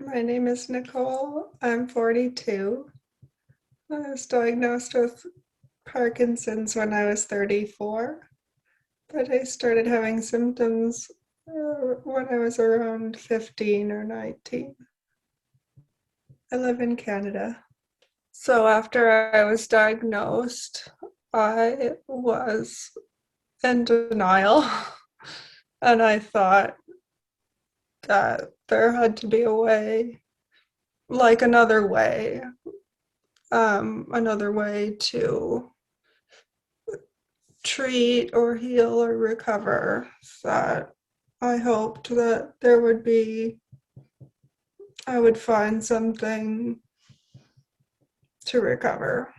My name is Nicole. I'm 42. I was diagnosed with Parkinson's when I was 34, but I started having symptoms when I was around 15 or 19. I live in Canada. So after I was diagnosed, I was in denial and I thought that there had to be a way, like another way to treat or heal or recover, that I hoped that I would find something to recover.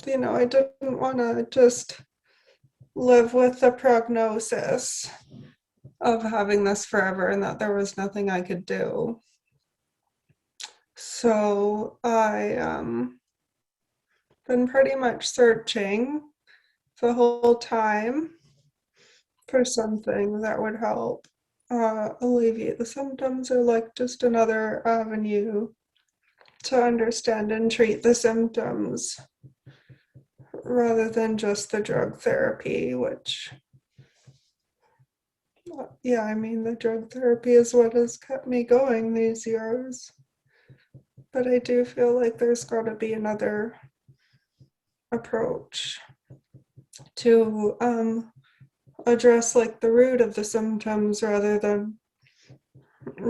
I didn't want to just live with the prognosis of having this forever and that there was nothing I could do. So I been pretty much searching the whole time for something that would help alleviate the symptoms, or like just another avenue to understand and treat the symptoms rather than just the drug therapy, which, the drug therapy is what has kept me going these years. But I do feel like there's got to be another approach to address like the root of the symptoms rather than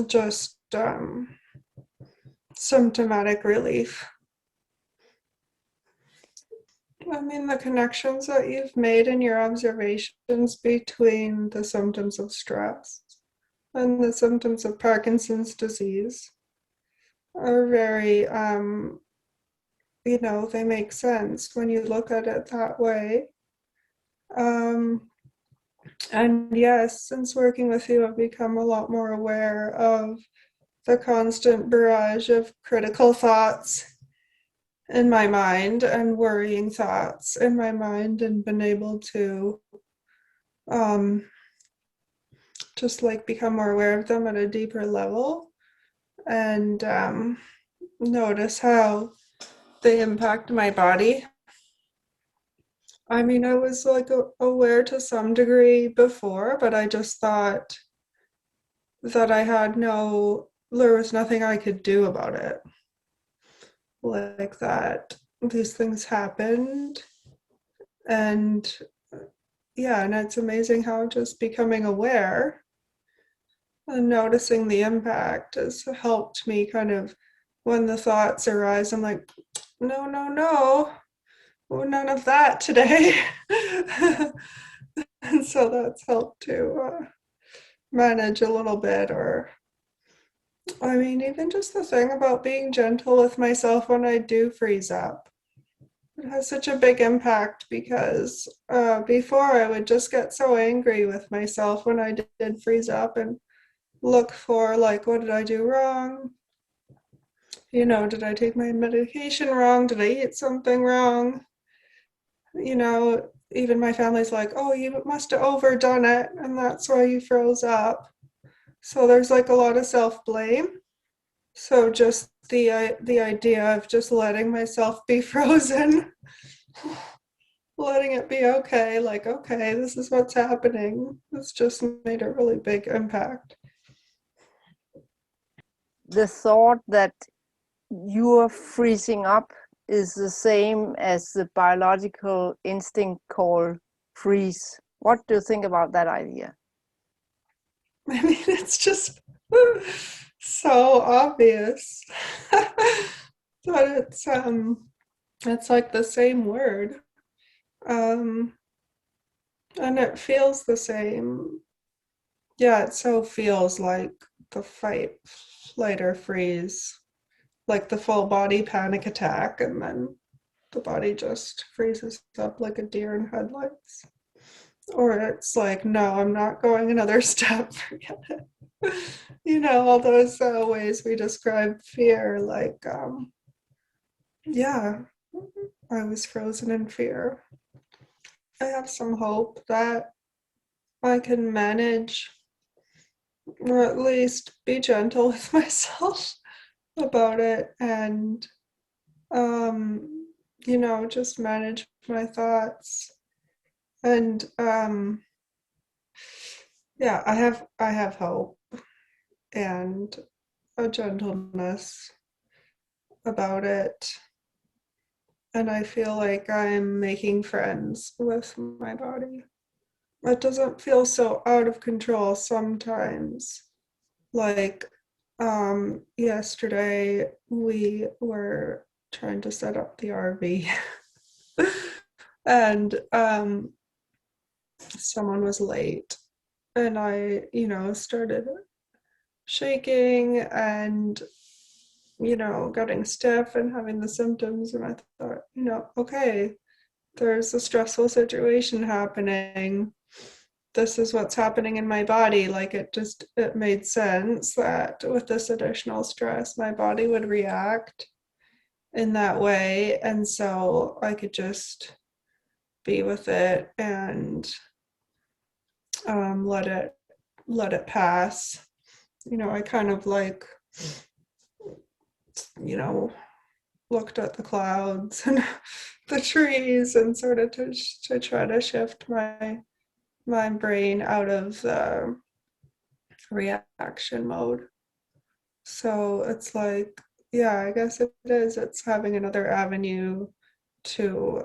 just symptomatic relief. The connections that you've made in your observations between the symptoms of stress and the symptoms of Parkinson's disease are very, they make sense when you look at it that way. And yes, since working with you, I've become a lot more aware of the constant barrage of critical thoughts in my mind and worrying thoughts in my mind, and been able to just like become more aware of them at a deeper level, and notice how they impact my body. I was like aware to some degree before, but I just thought that there was nothing I could do about it. Like that these things happened, and and it's amazing how just becoming aware and noticing the impact has helped me kind of, when the thoughts arise, I'm like, no, no, no, none of that today. And so that's helped to manage a little bit. Or even just the thing about being gentle with myself when I do freeze up. It has such a big impact, because before I would just get so angry with myself when I did freeze up and look for, like, what did I do wrong? Did I take my medication wrong? Did I eat something wrong? Even my family's like, oh, you must have overdone it, and that's why you froze up. So there's like a lot of self-blame. So just the idea of just letting myself be frozen, letting it be okay, like, okay, this is what's happening. It's just made a really big impact. The thought that you are freezing up is the same as the biological instinct called freeze. What do you think about that idea? It's just so obvious. But it's like the same word. And it feels the same. Yeah, it so feels like the fight, flight, or freeze, like the full body panic attack, and then the body just freezes up like a deer in headlights. Or it's like, no, I'm not going another step, forget it. All those ways we describe fear, like, I was frozen in fear. I have some hope that I can manage or at least be gentle with myself about it, and um, just manage my thoughts. And yeah, I have hope and a gentleness about it. And I feel like I'm making friends with my body. It doesn't feel so out of control sometimes. Like yesterday we were trying to set up the RV and someone was late, and I, started shaking and getting stiff and having the symptoms, and I thought, okay, there's a stressful situation happening. This is what's happening in my body. Like, it made sense that with this additional stress my body would react in that way, and so I could just be with it and let it pass. I kind of like, you know looked at the clouds and the trees, and sort of to try to shift my brain out of the reaction mode. So it's like, yeah, I guess it is. It's having another avenue to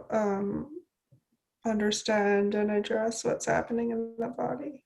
understand and address what's happening in the body.